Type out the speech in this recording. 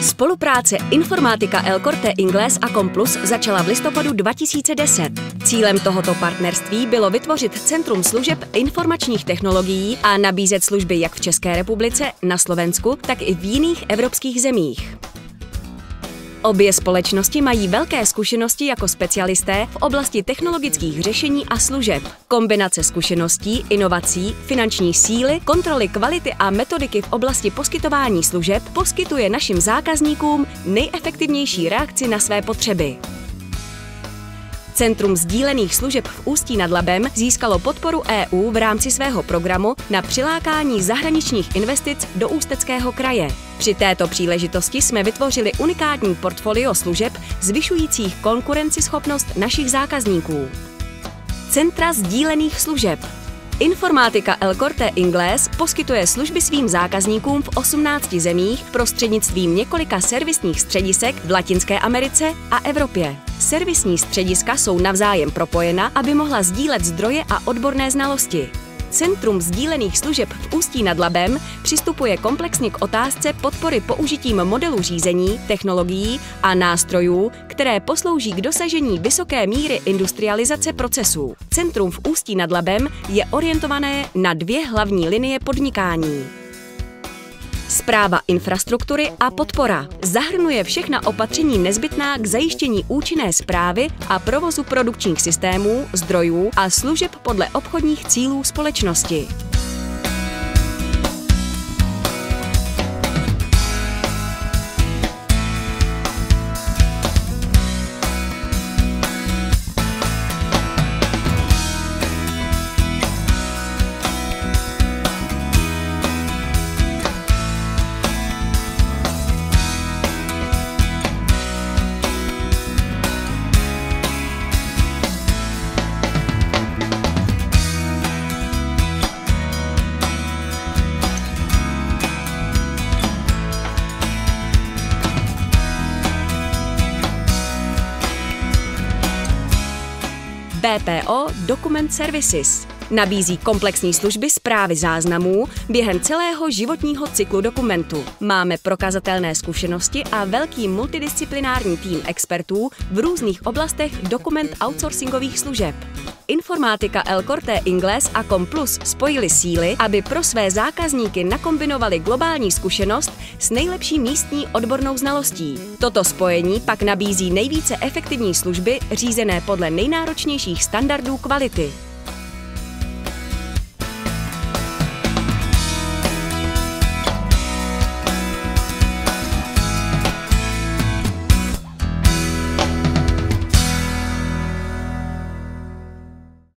Spolupráce Informatika El Corte Inglés a Complus začala v listopadu 2010. Cílem tohoto partnerství bylo vytvořit centrum služeb informačních technologií a nabízet služby jak v České republice, na Slovensku, tak i v jiných evropských zemích. Obě společnosti mají velké zkušenosti jako specialisté v oblasti technologických řešení a služeb. Kombinace zkušeností, inovací, finanční síly, kontroly kvality a metodiky v oblasti poskytování služeb poskytuje našim zákazníkům nejefektivnější reakci na své potřeby. Centrum sdílených služeb v Ústí nad Labem získalo podporu EU v rámci svého programu na přilákání zahraničních investic do Ústeckého kraje. Při této příležitosti jsme vytvořili unikátní portfolio služeb zvyšujících konkurenceschopnost našich zákazníků. Centra sdílených služeb. Informatika El Corte Inglés poskytuje služby svým zákazníkům v 18 zemích prostřednictvím několika servisních středisek v Latinské Americe a Evropě. Servisní střediska jsou navzájem propojena, aby mohla sdílet zdroje a odborné znalosti. Centrum sdílených služeb v Ústí nad Labem přistupuje komplexně k otázce podpory použitím modelů řízení, technologií a nástrojů, které poslouží k dosažení vysoké míry industrializace procesů. Centrum v Ústí nad Labem je orientované na dvě hlavní linie podnikání. Správa infrastruktury a podpora zahrnuje všechna opatření nezbytná k zajištění účinné správy a provozu produkčních systémů, zdrojů a služeb podle obchodních cílů společnosti. BPO Document Services nabízí komplexní služby správy záznamů během celého životního cyklu dokumentu. Máme prokazatelné zkušenosti a velký multidisciplinární tým expertů v různých oblastech dokument outsourcingových služeb. Informatika El Corte Inglés a Complus spojili síly, aby pro své zákazníky nakombinovali globální zkušenost s nejlepší místní odbornou znalostí. Toto spojení pak nabízí nejvíce efektivní služby řízené podle nejnáročnějších standardů kvality.